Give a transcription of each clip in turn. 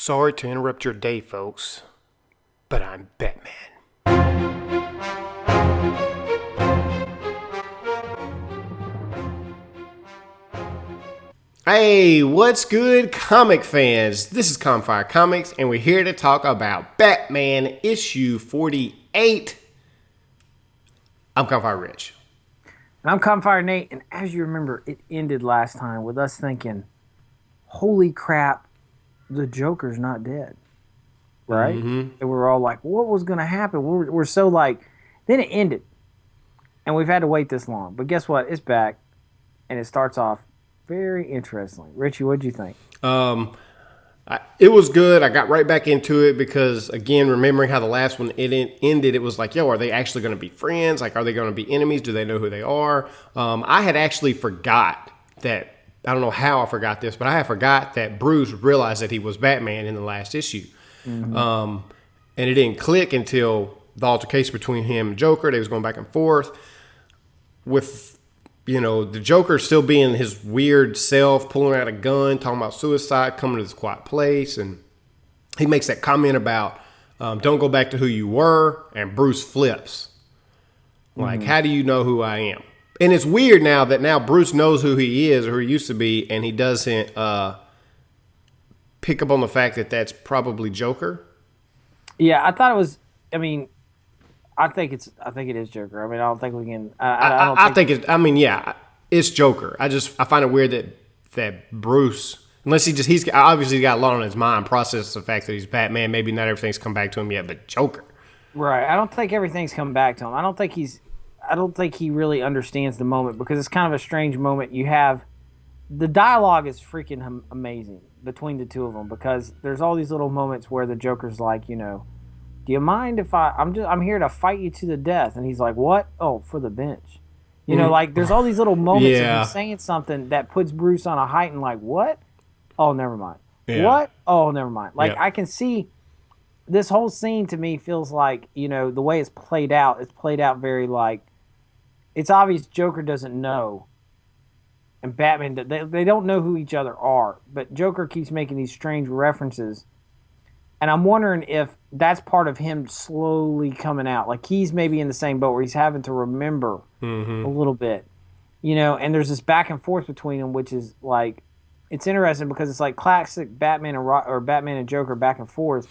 Sorry to interrupt your day, folks, but I'm Batman. Hey, what's good, comic fans? This is Confire Comics, and we're here to talk about Batman issue 48. I'm Confire Rich. And I'm Confire Nate, and as you remember, it ended last time with us thinking, holy crap, the Joker's not dead. Right? Mm-hmm. And we're all like, what was going to happen? We're so like, then it ended. And we've had to wait this long. But guess what? It's back, and it starts off very interestingly. Richie, what'd you think? It was good. I got right back into it because, again, remembering how the last one ended, it was like, yo, are they actually going to be friends? Like, are they going to be enemies? Do they know who they are? I had actually forgot that. I don't know how I forgot this, but I forgot that Bruce realized that he was Batman in the last issue. Mm-hmm. And it didn't click until the altercation between him and Joker. They was going back and forth with, the Joker still being his weird self, pulling out a gun, talking about suicide, coming to this quiet place. And he makes that comment about, don't go back to who you were. And Bruce flips. Like, how do you know who I am? And it's weird now that Bruce knows who he is or who he used to be, and he doesn't pick up on the fact that that's probably Joker. Yeah, I thought it was. I mean, I think it is Joker. I mean, I don't think we can. I think it's Joker. I find it weird that Bruce, unless he's obviously got a lot on his mind, process the fact that he's Batman. Maybe not everything's come back to him yet, but Joker. Right. I don't think everything's come back to him. I don't think he really understands the moment because it's kind of a strange moment. You have the dialogue is freaking amazing between the two of them because there's all these little moments where the Joker's like, do you mind if I'm here to fight you to the death? And he's like, what? Oh, for the bench. Like there's all these little moments of him saying something that puts Bruce on a heightened like, what? Oh, never mind. Yeah. What? Oh, never mind. Like I can see this whole scene to me feels like, the way it's played out very like, it's obvious Joker doesn't know, and Batman, they don't know who each other are, but Joker keeps making these strange references, and I'm wondering if that's part of him slowly coming out. Like he's maybe in the same boat where he's having to remember a little bit, and there's this back and forth between them, which is like, it's interesting because it's like classic Batman or Batman and Joker back and forth,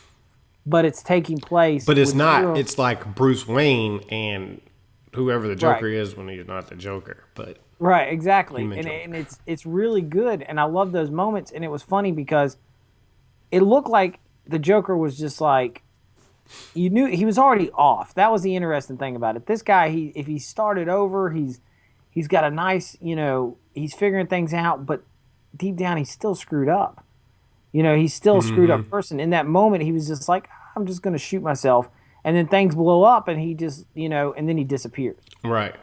but it's taking place. But it's not. It's like Bruce Wayne and whoever the Joker is when he's not the Joker, but right, exactly, and it's really good, and I love those moments. And it was funny because it looked like the Joker was just like, you knew he was already off. That was the interesting thing about it. This guy, if he started over, he's got a nice, he's figuring things out, but deep down he's still screwed up. He's still a screwed up person. In that moment, he was just like, I'm just going to shoot myself. And then things blow up, and he just, and then he disappears. Right.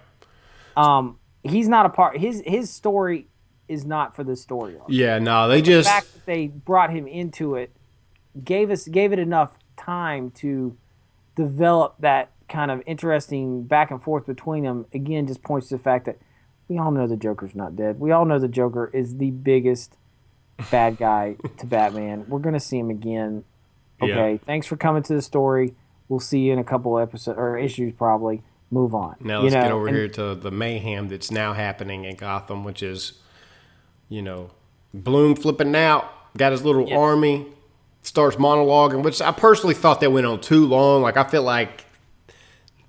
He's not a part. His story is not for this story arc. Yeah, no, The fact that they brought him into it gave it enough time to develop that kind of interesting back and forth between them. Again, just points to the fact that we all know the Joker's not dead. We all know the Joker is the biggest bad guy to Batman. We're going to see him again. Okay, yeah. Thanks for coming to the story. We'll see you in a couple episodes or issues probably. Move on. Now let's get over here to the mayhem that's now happening in Gotham, which is, Bloom flipping out, got his little army, starts monologuing, which I personally thought that went on too long. Like, I feel like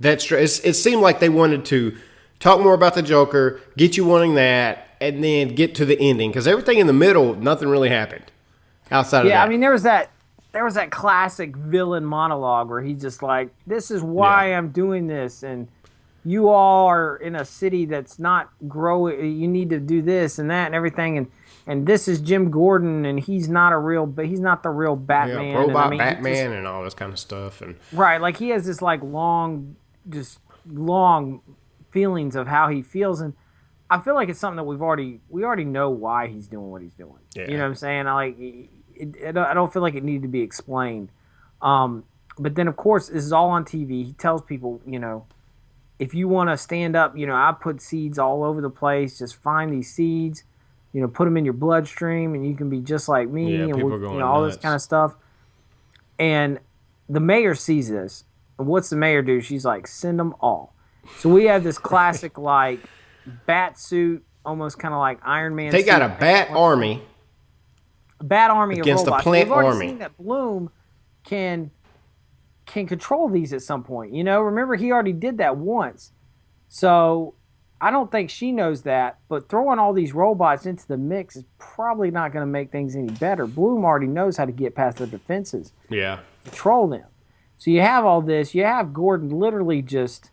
it seemed like they wanted to talk more about the Joker, get you wanting that, and then get to the ending. Because everything in the middle, nothing really happened outside of that. Yeah, I mean, there was that classic villain monologue where he's just like, this is why I'm doing this, and you all are in a city that's not growing, you need to do this and that and everything, and this is Jim Gordon, and he's not the real Batman. Yeah, robot Batman and all this kind of stuff. And right, like he has this like long feelings of how he feels, and I feel like it's something that we already know why he's doing what he's doing. Yeah. You know what I'm saying? I don't feel like it needed to be explained. But then, of course, this is all on TV. He tells people, if you want to stand up, I put seeds all over the place. Just find these seeds, put them in your bloodstream, and you can be just like me, and all this kind of stuff. And the mayor sees this. And what's the mayor do? She's like, send them all. So we have this classic like bat suit, almost kind of like Iron Man. They got a suit. bat army. Bat army against of robots. a plant We've already army. seen that Bloom can control these at some point. You know, remember he already did that once. So I don't think she knows that, but throwing all these robots into the mix is probably not going to make things any better. Bloom already knows how to get past their defenses, Yeah. control them. So you have all this. You have Gordon literally just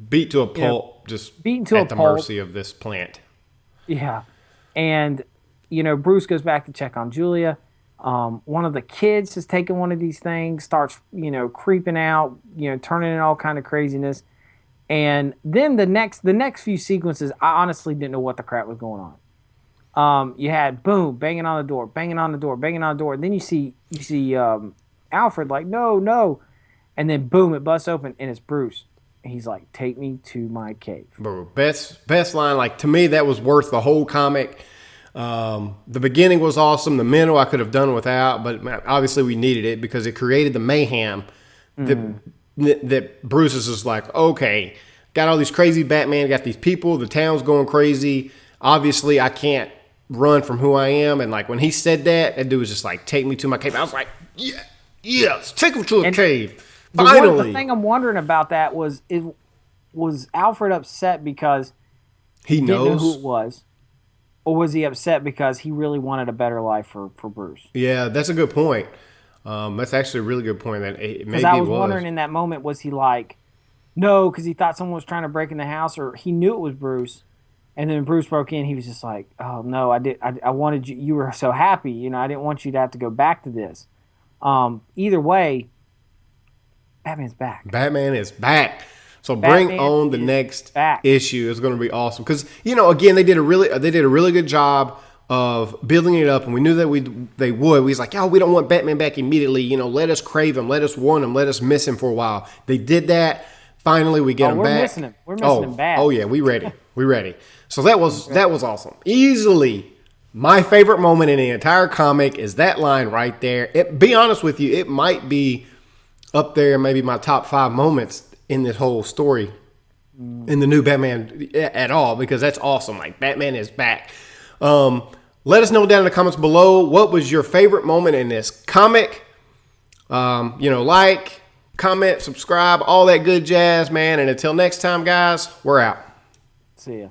Beat to a pulp, just beaten to at a the pulp. mercy of this plant. Yeah. And, you know, Bruce goes back to check on Julia. One of the kids has taken one of these things, starts, you know, creeping out, you know, turning in all kind of craziness. And then the next few sequences, I honestly didn't know what the crap was going on. You had boom, banging on the door, banging on the door, banging on the door. And then you see Alfred like, no. And then boom, it busts open and it's Bruce. And he's like, take me to my cave. Bro, best line. Like, to me, that was worth the whole comic. The beginning was awesome. The middle I could have done without, but obviously we needed it because it created the mayhem that Bruce is just like, okay, got all these crazy Batman, got these people, the town's going crazy. Obviously, I can't run from who I am. And like when he said that, that dude was just like, take me to my cave. I was like, yes, take him to a cave. Finally. The thing I'm wondering about that was Alfred upset because he didn't know who knows. it was? Or was he upset because he really wanted a better life for Bruce? Yeah, that's a good point. That's actually a really good point. That maybe Because I was wondering in that moment, was he like, no, because he thought someone was trying to break in the house, or he knew it was Bruce, and then Bruce broke in. He was just like, oh no, I wanted you. You were so happy, you know. I didn't want you to have to go back to this. Either way, Batman's back. Batman is back. So Batman bring on the is next back. issue. It's going to be awesome because again they did a really good job of building it up, and we knew that they would. We was like, we don't want Batman back immediately. Let us crave him, let us want him, let us miss him for a while. They did that. Finally, we get him we're back. missing him. We're missing him bad. Oh yeah, we ready. We ready. So that was awesome. Easily my favorite moment in the entire comic is that line right there. Be honest with you, it might be up there, maybe my top 5 moments in this whole story, in the new Batman at all, because that's awesome. Like, Batman is back. Let us know down in the comments below, what was your favorite moment in this comic? Like, comment, subscribe, all that good jazz, man. And until next time, guys, we're out. See ya.